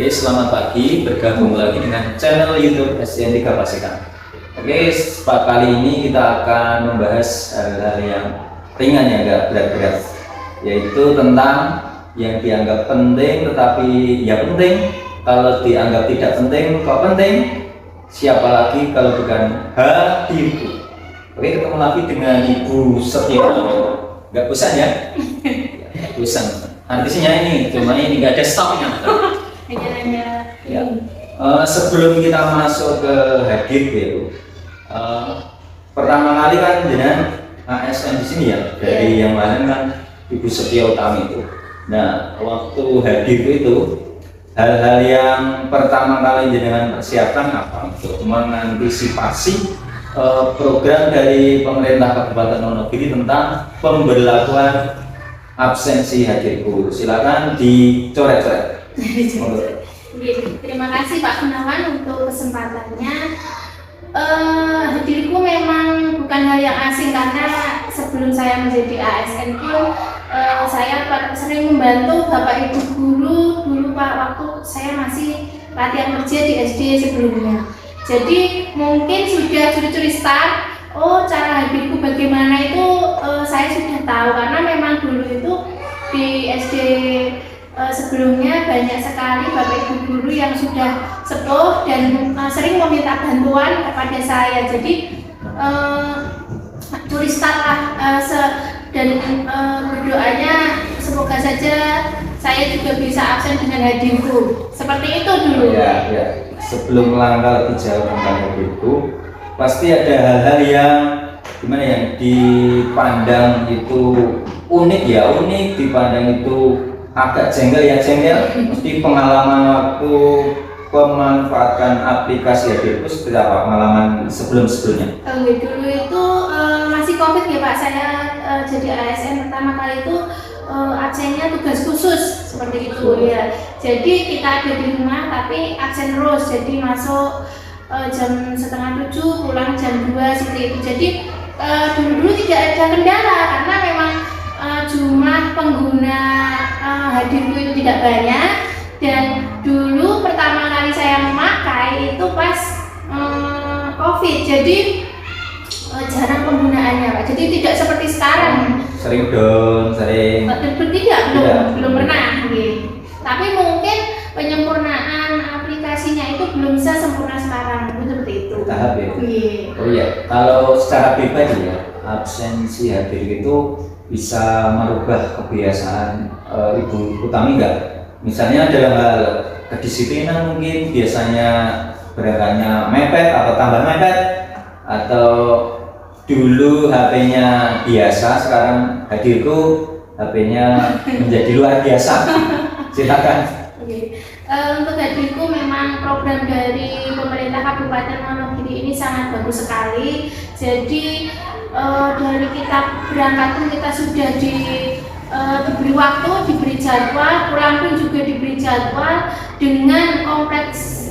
Oke, selamat pagi, bergabung lagi dengan channel YouTube SDN 3 Pasekan. Oke, kali ini kita akan membahas hal-hal yang ringan yang enggak berat-berat, yaitu tentang yang dianggap penting tetapi ya penting, kalau dianggap tidak penting kok penting, siapa lagi kalau bukan hadirku. Oke, ketemu lagi dengan Ibu Setia. Nggak bosan ya? Nggak bosan. Artinya ini, cuma ini nggak ada stopnya. Ya. Sebelum kita masuk ke hadir itu, pertama kali kan dengan ASN di sini ya, dari yang lain kan Ibu Setia Utami itu. Nah, waktu hadir itu hal-hal yang pertama kali dengan persiapan apa untuk mengantisipasi program dari pemerintah Kabupaten Wonogiri tentang pemberlakuan absensi hadirku. Silakan dicoret-coret. Terima kasih Pak Gunawan untuk kesempatannya. Hadirku memang bukan hal yang asing karena sebelum saya menjadi ASN pun saya sering membantu Bapak Ibu guru dulu Pak waktu saya masih latihan kerja di SD sebelumnya. Jadi mungkin sudah curi-curi start. Cara hadirku bagaimana itu saya sudah tahu karena memang dulu itu di SD sebelumnya banyak sekali Bapak Ibu guru yang sudah sepuh dan sering meminta bantuan kepada saya. Jadi curi start lah dan berdoanya semoga saja saya juga bisa absen dengan hadirku. Seperti itu dulu. Ya. Sebelum langkah lebih jauh tentang hadirku, pasti ada hal-hal yang gimana ya dipandang itu unik, dipandang itu agak jengkel. Mesti pengalaman waktu pemanfaatan aplikasi hadirku seperti apa pengalaman sebelumnya? Dulu itu masih COVID ya Pak, saya jadi ASN pertama kali itu absennya tugas khusus seperti itu ya. Jadi kita ada di rumah tapi absen terus, jadi masuk jam 6:30, pulang jam 2 seperti itu. Jadi dulu tidak ada kendala karena memang jumlah pengguna hadirku itu tidak banyak, dan dulu pertama kali saya memakai itu pas COVID, jadi jarang penggunaannya Pak. Jadi tidak seperti sekarang. Sering down, belum pernah gitu. Tapi mungkin penyempurnaan aplikasinya itu belum bisa sempurna sekarang, seperti itu. Tahap ya. Yeah. Oh iya, kalau secara pribadi ya, absensi hadir itu bisa merubah kebiasaan Ibu Utami nggak? Misalnya dalam hal kedisiplinan mungkin biasanya berangkatnya mepet atau tambah mepet, atau dulu HP-nya biasa, sekarang hadirku HP-nya menjadi luar biasa. Silakan. Untuk hadirku memang program dari pemerintah Kabupaten Wonogiri ini sangat bagus sekali. Jadi dari kita berangkat pun kita sudah diberi waktu, diberi jadwal, pulang pun juga diberi jadwal dengan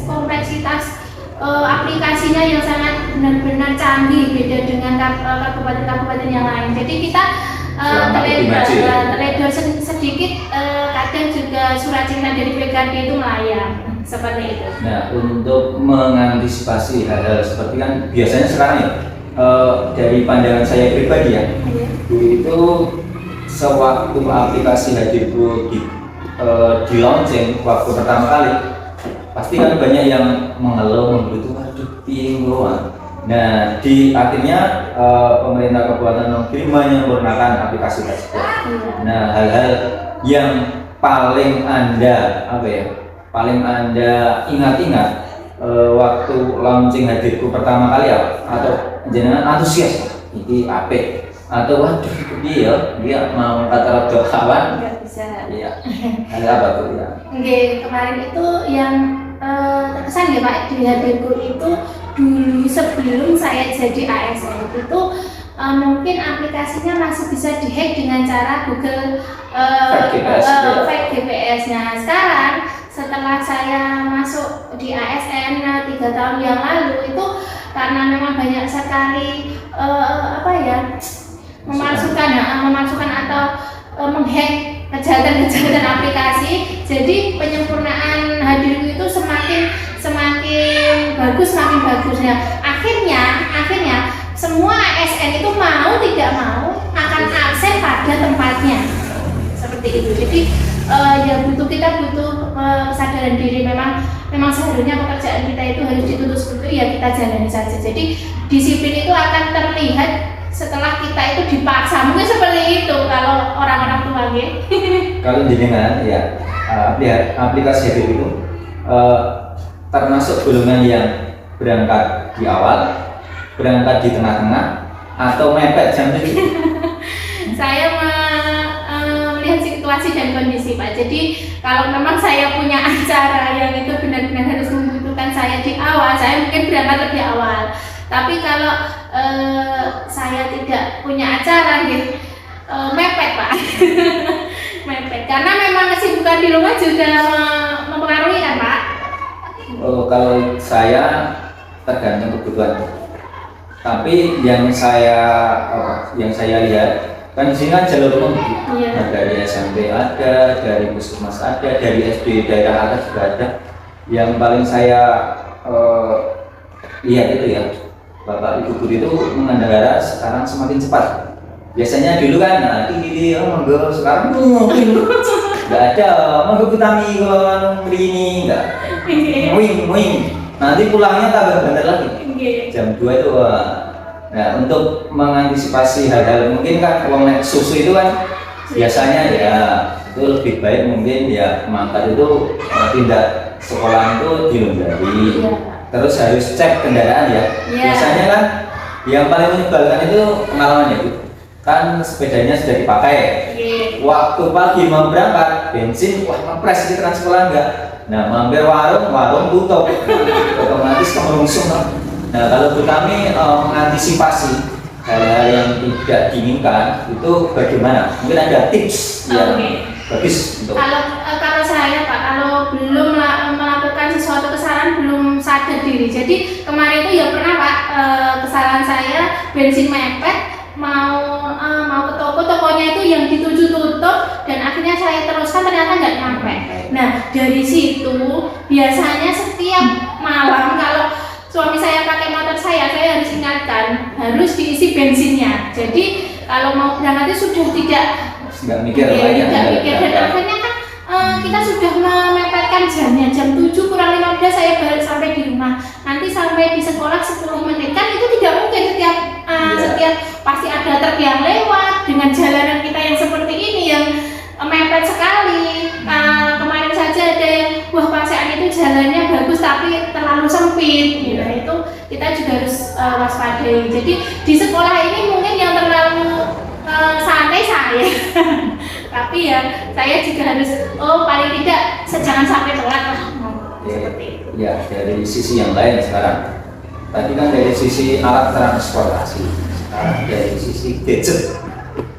kompleksitas aplikasinya yang sangat benar-benar canggih, beda dengan kabupaten-kabupaten yang lain. Jadi kita teledor sedikit, kadang juga surat cinta dari PKD itu melayang seperti itu. Nah, untuk mengantisipasi hal-hal seperti kan biasanya sekarang ya, dari pandangan saya pribadi ya, itu sewaktu aplikasi hadirku di launching waktu pertama kali, pasti kan banyak yang mengeluh, membutuhkan pingguan. Nah, akhirnya pemerintah Kabupaten Wonogiri menyempurnakan aplikasi tersebut. Nah, hal-hal yang paling Anda ingat-ingat waktu launching hadirku pertama kali atau jenengan antusias ini apik atau waduh dia mau kata kawan nggak bisa. Iya. Ada apa tuh ya? Kemarin itu yang terkesan ya Pak di hadirku itu dulu sebelum saya jadi ASN itu mungkin aplikasinya masih bisa dihack dengan cara Google fake GPS. Nah, sekarang setelah saya masuk di ASN 3 tahun yang lalu itu karena memang banyak sekali memalsukan atau menghack kejahatan aplikasi. Jadi penyempurnaan hadirku itu semakin bagus, semakin bagus. Nah, akhirnya semua ASN itu mau tidak mau akan absen pada tempatnya. Seperti itu. Jadi kita butuh kesadaran diri. Memang seharusnya pekerjaan kita itu harus dituntut seperti itu, ya kita jalani saja. Jadi disiplin itu akan terlihat setelah kita itu dipaksa. Mungkin seperti itu kalau orang-orang tua ya. Kalau jenengan ya aplikasi Habib itu termasuk golongan yang berangkat di awal, berangkat di tengah-tengah, atau mepet jam itu? Saya melihat situasi dan kondisi, Pak. Jadi kalau memang saya punya acara yang itu benar-benar harus membutuhkan saya di awal, saya mungkin berangkat lebih awal. Tapi kalau saya tidak punya acara, gitu, mepet, Pak. Mepet. Karena memang kesibukan di rumah juga mempengaruhi kan, Pak? Kalau saya tergantung kebutuhan. Tapi yang saya lihat kan di sini kan jalur umum, nah, dari SMP ada, dari puskesmas ada, dari SD daerah atas juga ada. Yang paling saya lihat itu ya, Bapak Ibu guru itu mengendara sekarang semakin cepat. Biasanya dulu kan, ini monggo, sekarang mungkin nggak ada, monggo Butami kalau ini nggak, wing, nanti pulangnya tambah bentar lagi, jam 2 itu. Nah, untuk mengantisipasi hal-hal mungkin kan uang naik susu itu kan biasanya ya itu lebih baik mungkin ya mangkat itu tindak sekolah itu dihindari. Terus harus cek kendaraan ya. Biasanya kan yang paling menyebalkan itu pengalaman ya, kan sepedanya sudah dipakai. Waktu pagi mau berangkat bensin, wah ngepres di trans sekolah enggak. Nah, mampir warung tutup, otomatis kemerungsung. Nah, kalau kami mengantisipasi hal-hal yang tidak diinginkan itu bagaimana? Mungkin ada tips yang bagus untuk. Kalau saya, Pak, kalau belum melakukan sesuatu kesalahan, belum sadar diri. Jadi kemarin itu ya pernah, Pak, kesalahan saya bensin mepet, mau ke tokonya itu yang dituju tutup, dan akhirnya saya teruskan ternyata nggak nyampe. Nah, dari situ biasanya setiap malam kalau suami saya pakai motor saya harus ingatkan harus diisi bensinnya. Jadi kalau mau berangkat itu sudah tidak mikir dan akhirnya kan kita sudah memepetkan jamnya, jam 7 kurang 15 saya balik sampai di rumah. Nanti sampai di sekolah 10 menit, kan itu tidak mungkin setiap pasti ada truk yang lewat dengan jalanan kita yang seperti ini yang mepet sekali. Kemarin saja ada yang pasean itu jalannya bagus tapi terlalu sempit. Nah, itu kita juga harus waspadai. Jadi di sekolah ini mungkin yang terlalu santai saya. Tapi ya saya juga harus paling tidak jangan sampai telat lah. Seperti itu. Ya, dari sisi yang lain sekarang. Tadi kan dari sisi alat transportasi. Sekarang dari sisi gadget.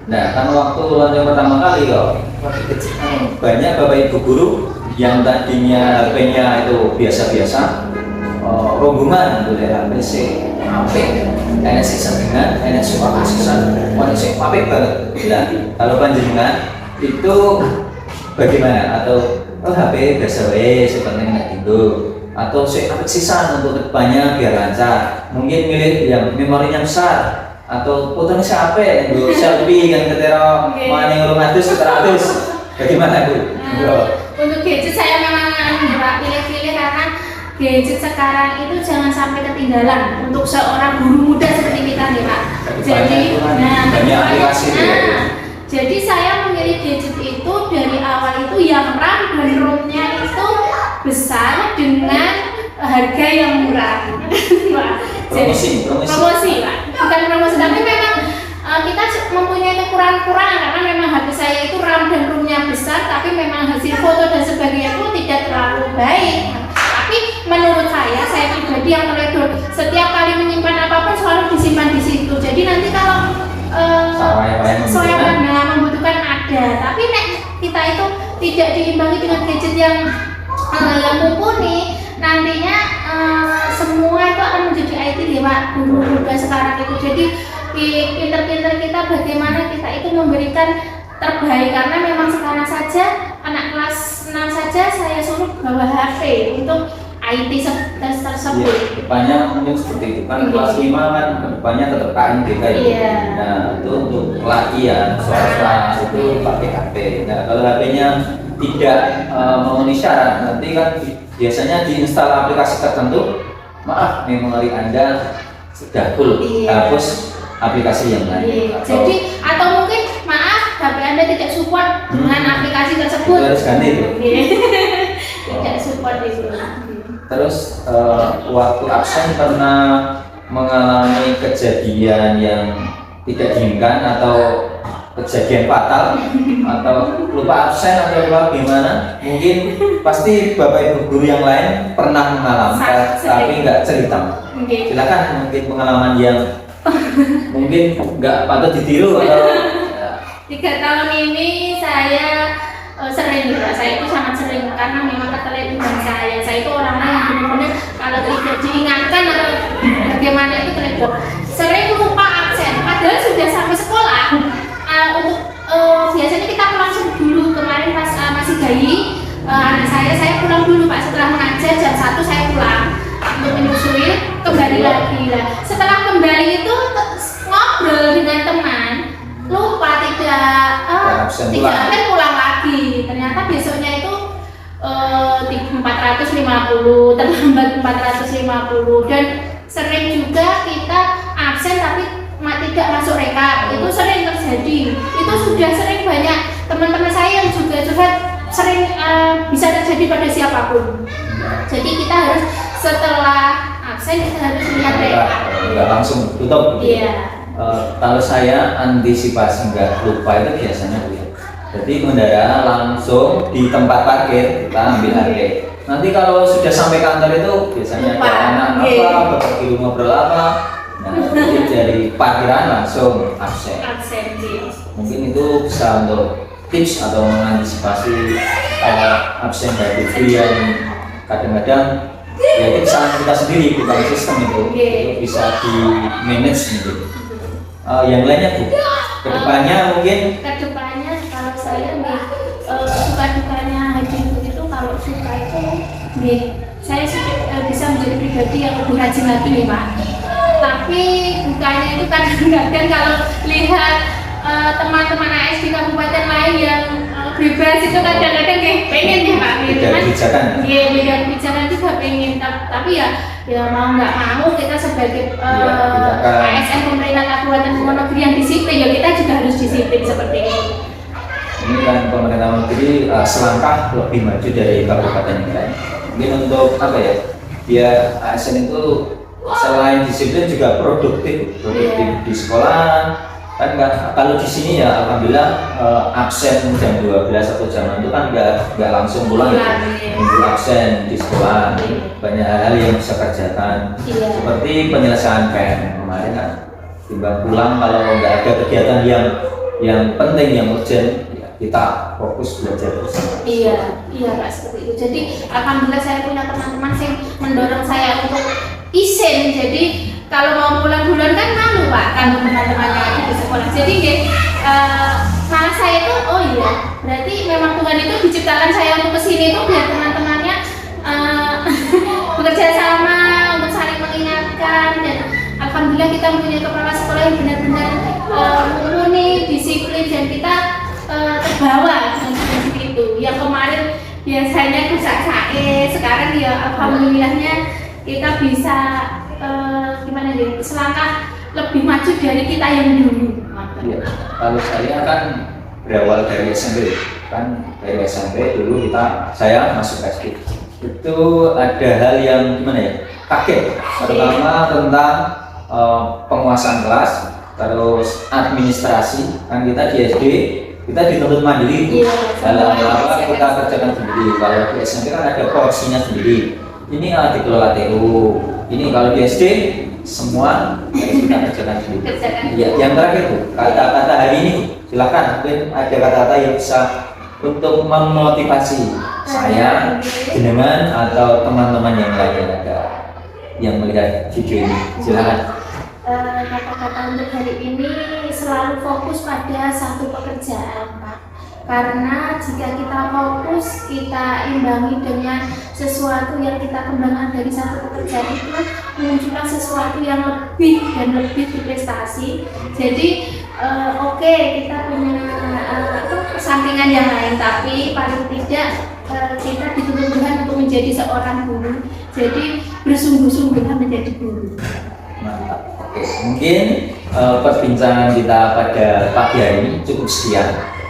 Nah, kan waktu yang pertama kali banyak Bapak Ibu guru yang tadinya HP-nya itu biasa-biasa, rombongan boleh HP, HP, enak sesengan, enak suka kasisan, manusia HP banget. Nah, kalau panjenengan itu bagaimana? Atau HP biasa sebenarnya nggak gitu? Atau sisan untuk depannya biar lancar? Mungkin milih yang memorinya besar. Atau fotonya siapa ya? Selfie kan ketero maning romantis teratus. Bagaimana Bu? Untuk gadget saya memang pilih-pilih karena gadget sekarang itu jangan sampai ketinggalan untuk seorang guru muda seperti kita nih, Pak. Jadi saya memilih gadget itu dari awal itu yang RAM dan ROM-nya itu besar dengan harga yang murah. Promosi, Pak. Bukan promosi, tapi memang kita mempunyai kekurangan karena memang HP saya itu RAM dan ROM-nya besar, tapi memang hasil foto dan sebagainya itu tidak terlalu baik. Tapi menurut saya pribadi yang teledor, setiap kali menyimpan apapun selalu disimpan di situ. Jadi nanti kalau saya membutuhkan ada, tapi kita itu tidak diimbangi dengan gadget yang mumpuni, nantinya semua itu akan menjadi IT ya, Pak, guru-guru sekarang itu. Jadi pinter-pinter kita bagaimana kita itu memberikan terbaik karena memang sekarang saja anak kelas 6 saja saya suruh bawa HP untuk IT tersebut. Iya, depannya mungkin seperti itu kan kelas 5 kan depannya tetap KMDK itu. Iya. Nah itu untuk laki ya swasta itu pakai HP. Nah kalau HP-nya tidak memenuhi syarat nanti kan biasanya diinstal aplikasi tertentu, maaf memori Anda sudah full, Iya. hapus aplikasi yang lain. Iya. Jadi atau mungkin maaf HP Anda tidak support dengan aplikasi tersebut. Itu harus ganti itu. Iya. Tidak support itu. Terus waktu absen pernah mengalami kejadian yang tidak diinginkan atau kejadian fatal atau lupa absen atau lupa gimana? Mungkin pasti bapak ibu guru yang lain pernah mengalami tapi nggak cerita. Oke. Silakan mungkin pengalaman yang mungkin nggak patut ditiru atau 3 tahun ini saya sering ya, saya itu sangat sering karena memang ketelitian saya itu orangnya yang benar-benar kalau tidak diingatkan atau bagaimana itu teledor sering lupa absen padahal sudah sampai sekolah. Untuk biasanya kita pulang dulu kemarin pas masih bayi anak saya pulang dulu Pak setelah mengajar jam 1 saya pulang untuk menyusui kembali lagi lah setelah kembali itu ngobrol dengan teman lupa tidak kan pulang lagi ternyata besoknya itu 450 terlambat 450 dan sering juga kita absen tapi tidak masuk rekap itu sering terjadi itu sudah sering banyak teman-teman saya yang juga sering bisa terjadi pada siapapun jadi kita harus setelah absen kita harus lihat rekap nggak langsung tutup. Iya. Kalau saya antisipasi nggak lupa itu biasanya ya. Jadi kendaraan langsung di tempat parkir kita ambil HP. Nanti kalau sudah sampai kantor itu biasanya lupa. ada anak apa, pergi ngobrol apa. Nah, jadi dari parkiran langsung absen. Mungkin itu bisa untuk tips atau mengantisipasi absen dari guru yang kadang-kadang ya itu kesalahan kita sendiri bukan sistem itu bisa di manage gitu. Yang lainnya Bu, kedepannya mungkin kalau saya nih suka dukanya haji itu kalau suka itu nih saya bisa menjadi pribadi yang lebih rajin lagi nih Pak tapi dukanya itu kadang-kadang kalau lihat teman-teman AS di kabupaten lain yang bebas itu kadang-kadang pengen ya Pak beda kebijakan juga pengen tapi ya mau nggak mau kita sebagai ASN pemerintah Kabupaten Wonosobo yang disiplin ya kita juga harus disiplin seperti itu. Ini kan pemerintah Wonosobo selangkah lebih maju dari kabupaten yang lain. Mungkin untuk apa ya? Biar ASN itu selain disiplin juga produktif di sekolah. Kan kalau di sini ya alhamdulillah absen jam 12 atau jam 6 itu kan nggak langsung pulang ya. Minggu absen di sekolah banyak hal yang bisa kerjakan seperti penyelesaian PM kemarin kan timbang pulang kalau nggak ada kegiatan yang penting yang urgent ya, kita fokus belajar bersama. Iya Pak seperti itu. Jadi alhamdulillah saya punya teman-teman yang mendorong saya untuk isen jadi kalau mau pulang duluan kan malu Pak kalau teman-temannya lagi di sekolah jadi malah saya itu oh iya berarti memang Tuhan itu diciptakan saya untuk kesini itu biar teman-temannya bekerja sama untuk saling mengingatkan dan alhamdulillah kita mempunyai kepala sekolah yang benar-benar mumpuni, disiplin dan kita terbawa dengan seperti itu yang kemarin biasanya kusak-sae sekarang ya alhamdulillahnya kita bisa gimana ya selangkah lebih maju dari kita yang dulu. Ya, kalau saya kan berawal dari SMP kan dari SMP dulu saya masuk SD itu ada hal yang gimana ya kaget pertama tentang penguasaan kelas terus administrasi kan kita di SD kita dituntut mandiri dalam apa kita kerjakan sendiri kalau di SMP kan ada porsinya sendiri ini dikelola TU ini kalau di SD semua harus kita kerjakan sendiri. Ya, yang terakhir Bu, kata-kata hari ini silakan mungkin ada kata-kata yang bisa untuk memotivasi saya, jenengan atau teman-teman yang lain yang ada yang melihat video ini. Silakan. Kata-kata untuk hari ini selalu fokus pada satu pekerjaan Pak. Karena jika kita fokus, kita imbangi dengan sesuatu yang kita kembangkan dari satu pekerjaan itu, muncullah sesuatu yang lebih dan lebih berprestasi. Jadi oke, kita punya sampingan yang lain, tapi paling tidak kita dituntut Tuhan untuk menjadi seorang guru. Jadi bersungguh-sungguhlah menjadi guru. Mantap. Oke, mungkin perbincangan kita pada pagi hari ini cukup sekian.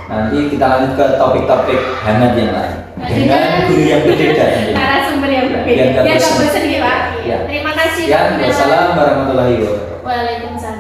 Nanti kita lanjut ke topik-topik hangat yang lain dengan guru yang berbeda. Narasumber yang berbeda. Biar nggak Biar nggak bosan. bosan ya Pak. Ya. Terima kasih. Sekian, wassalamualaikum warahmatullahi wabarakatuh. Waalaikumsalam.